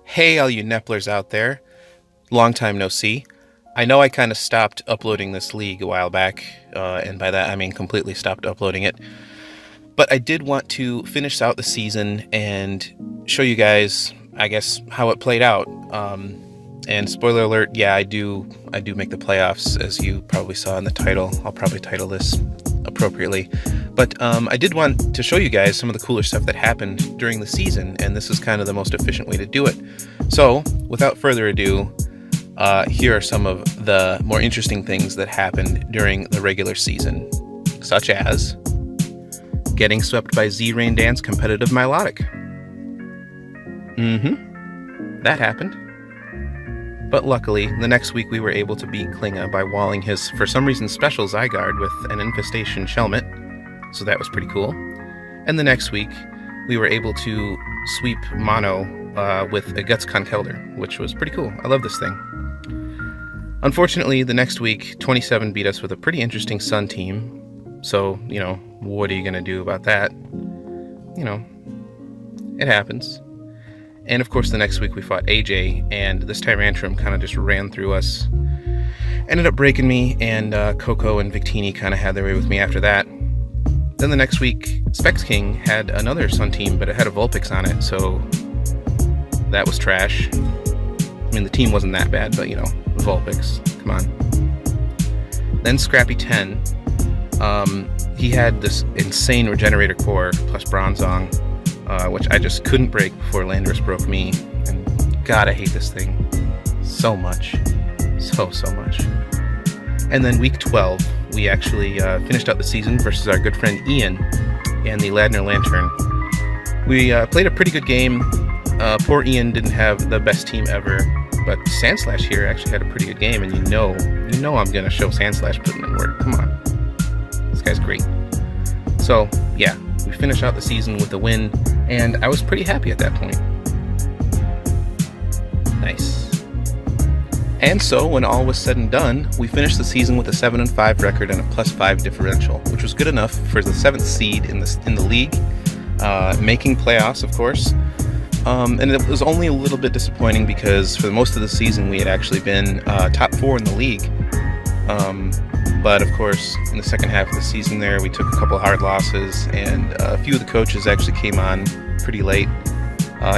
Hey, all you Neplers out there. Long time no see. I know I kind of stopped uploading this league a while back, and by that I mean completely stopped uploading it. But I did want to finish out the season and show you guys, I guess, how it played out. And spoiler alert, yeah, I do make the playoffs, as you probably saw in the title. I'll probably title this appropriately. But I did want to show you guys some of the cooler stuff that happened during the season, and this is kind of the most efficient way to do it. So, without further ado, here are some of the more interesting things that happened during the regular season, such as getting swept by Z-Rain Dance Competitive Milotic. That happened. But luckily, the next week we were able to beat Klinga by walling his, for some reason, special Zygarde with an Infestation Shelmet, so that was pretty cool. And the next week, we were able to sweep Mono with a Guts Conkeldurr, which was pretty cool. I love this thing. Unfortunately, the next week, 27 beat us with a pretty interesting Sun team, so, you know, what are you going to do about that? You know, it happens. And of course, the next week we fought AJ, and this Tyrantrum kind of just ran through us. Ended up breaking me, and Coco and Victini kind of had their way with me after that. Then the next week, Specs King had another Sun team, but it had a Vulpix on it, so that was trash. I mean, the team wasn't that bad, but you know, Vulpix, come on. Then Scrappy 10, he had this insane Regenerator Core plus Bronzong, which I just couldn't break before Landorus broke me, and God, I hate this thing so much. So much. And then week 12, we actually finished out the season versus our good friend Ian and the Ladner Lantern. We played a pretty good game. Poor Ian didn't have the best team ever, but Sandslash here actually had a pretty good game, and you know I'm gonna show Sandslash putting in work. Come on. This guy's great. So, yeah, we finished out the season with a win, and I was pretty happy at that point. Nice. And so, when all was said and done, we finished the season with a 7-5 record and a +5 differential, which was good enough for the 7th seed in the league, making playoffs, of course. And it was only a little bit disappointing because for most of the season we had actually been top 4 in the league. But of course, in the second half of the season there, we took a couple hard losses, and a few of the coaches actually came on pretty late,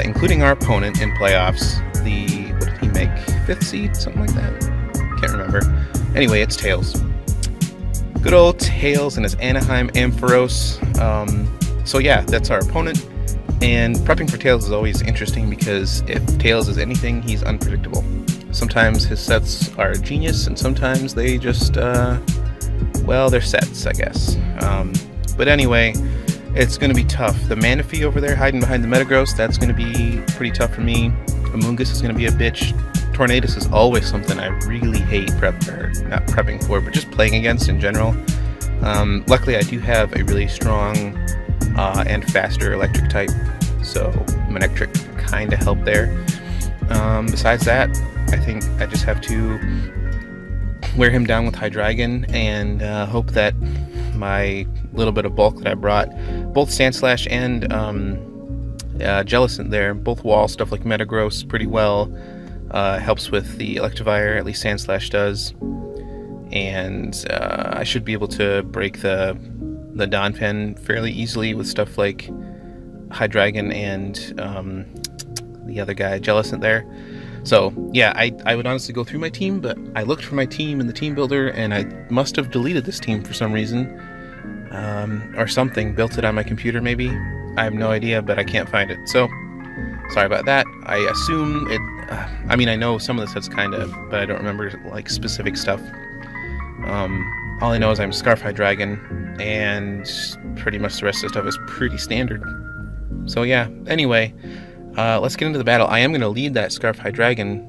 including our opponent in playoffs. What did he make? 5th seed? Something like that? Can't remember. Anyway, it's Tails. Good old Tails and his Anaheim Ampharos. So yeah, that's our opponent. And prepping for Tails is always interesting because if Tails is anything, he's unpredictable. Sometimes his sets are genius, and sometimes they just, well, they're sets, I guess. But anyway, it's going to be tough. The Manaphy over there hiding behind the Metagross, that's going to be pretty tough for me. Amoonguss is going to be a bitch. Tornadus is always something I really hate not prepping for, but just playing against in general. Luckily, I do have a really strong and faster electric type, so Manectric kind of helped there. Besides that, I think I just have to wear him down with Hydreigon and hope that my little bit of bulk that I brought, both Sandslash and Jellicent there, both wall stuff like Metagross pretty well, helps with the Electivire, at least Sandslash does, and I should be able to break the Donphan fairly easily with stuff like Hydreigon and the other guy, Jellicent there. So, yeah, I would honestly go through my team, but I looked for my team in the team builder, and I must have deleted this team for some reason, or something, built it on my computer maybe. I have no idea, but I can't find it. So, sorry about that. I assume it, I mean, I know some of the sets kind of, but I don't remember, like, specific stuff. All I know is I'm Scarf Hydreigon, and pretty much the rest of the stuff is pretty standard. So, yeah, anyway. Let's get into the battle. I am going to lead that Scarf Hydreigon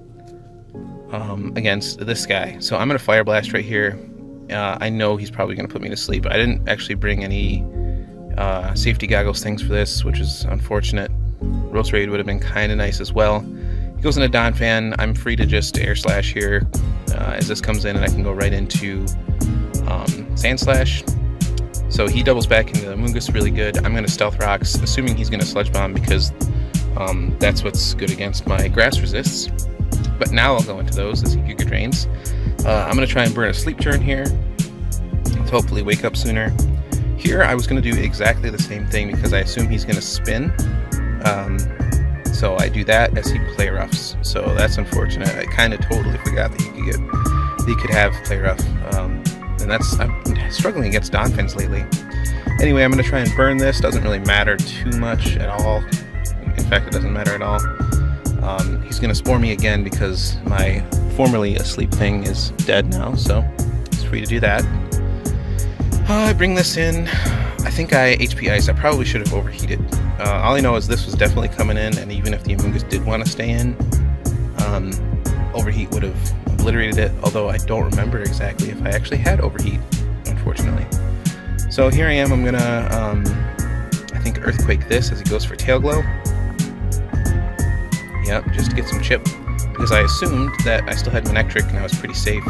against this guy. So I'm going to Fire Blast right here. I know he's probably going to put me to sleep. I didn't actually bring any safety goggles things for this, which is unfortunate. Roserade would have been kind of nice as well. He goes into Donphan. I'm free to just air slash here as this comes in, and I can go right into Sand Slash. So he doubles back into the Mungus really good. I'm going to Stealth Rocks, assuming he's going to Sludge Bomb because that's what's good against my Grass Resists. But now I'll go into those as he Giga Drains. I'm going to try and burn a Sleep Turn here to hopefully wake up sooner. Here I was going to do exactly the same thing because I assume he's going to spin. So I do that as he Play Roughs. So that's unfortunate. I kind of totally forgot that he could have Play Rough. And I'm struggling against Donphans lately. Anyway, I'm going to try and burn this. Doesn't really matter too much at all. In fact, it doesn't matter at all. He's going to Spore me again because my formerly asleep thing is dead now, so he's free to do that. I bring this in. I think I HP Ice. I probably should have overheated. All I know is this was definitely coming in, and even if the Amoonguss did want to stay in, Overheat would have obliterated it, although I don't remember exactly if I actually had Overheat, unfortunately. So here I am. I'm gonna, I think, Earthquake this as he goes for Tail Glow. Yep, just to get some chip, because I assumed that I still had Manectric and I was pretty safe.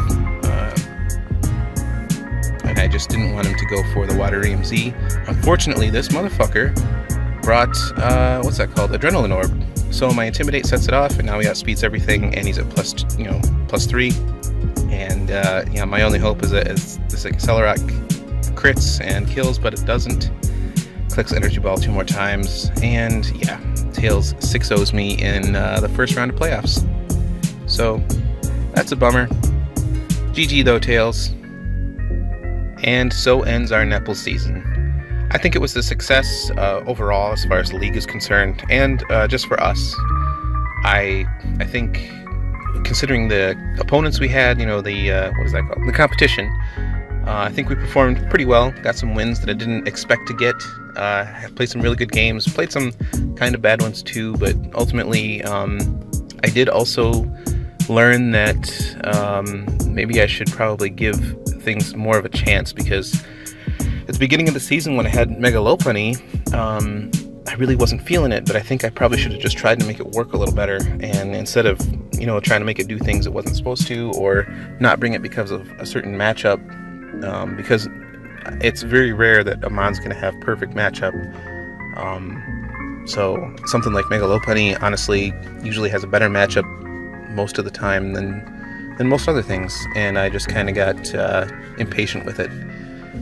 And I just didn't want him to go for the Water EMZ. Unfortunately, this motherfucker brought, what's that called? Adrenaline Orb. So my Intimidate sets it off, and now he outspeeds everything, and he's at +3. And yeah, my only hope is that this Accelerock crits and kills, but it doesn't. Clicks Energy Ball 2 more times, and yeah, Tails 6-0s me in the first round of playoffs. So that's a bummer. GG though, Tails. And so ends our Nepal season. I think it was a success overall as far as the league is concerned, and just for us. I think, considering the opponents we had, the what is that called? The competition. I think we performed pretty well. Got some wins that I didn't expect to get. Played some really good games. Played some kind of bad ones too, but ultimately, I did also learn that maybe I should probably give things more of a chance, because at the beginning of the season when I had Mega Lopunny, I really wasn't feeling it, but I think I probably should have just tried to make it work a little better, and instead of trying to make it do things it wasn't supposed to, or not bring it because of a certain matchup, because it's very rare that Amon's going to have perfect matchup. So something like Mega Lopunny honestly usually has a better matchup most of the time than most other things, and I just kind of got impatient with it.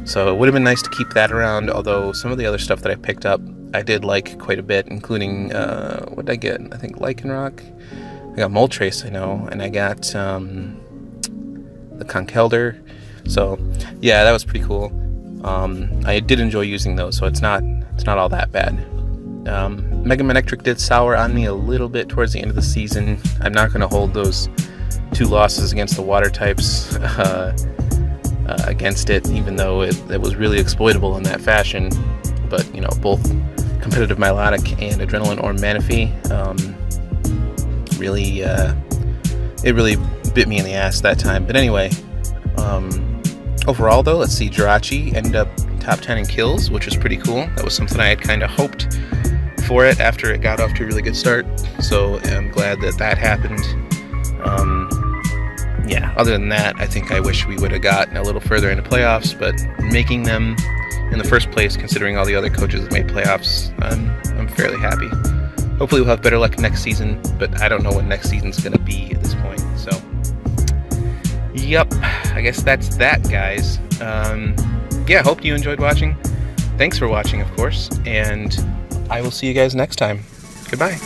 So it would have been nice to keep that around, although some of the other stuff that I picked up I did like quite a bit, including, what did I get? I think Lycanroc. I got Moltres, I know, and I got the Conkeldurr. So yeah, that was pretty cool. I did enjoy using those, so it's not all that bad. Mega Manectric did sour on me a little bit towards the end of the season. I'm not going to hold those 2 losses against the water types against it, even though it was really exploitable in that fashion. But both competitive Milotic and Adrenaline or Manaphy really bit me in the ass that time. But anyway, overall though, let's see, Jirachi ended up top 10 in kills, which was pretty cool. That was something I had kind of hoped for it after it got off to a really good start, so I'm glad that happened. Yeah, other than that, I think I wish we would have gotten a little further into playoffs, but making them in the first place, considering all the other coaches that made playoffs, I'm fairly happy. Hopefully we'll have better luck next season, but I don't know when next season's going to be at this point, so yep, I guess that's that, guys. Yeah, hope you enjoyed watching. Thanks for watching, of course, and I will see you guys next time. Goodbye.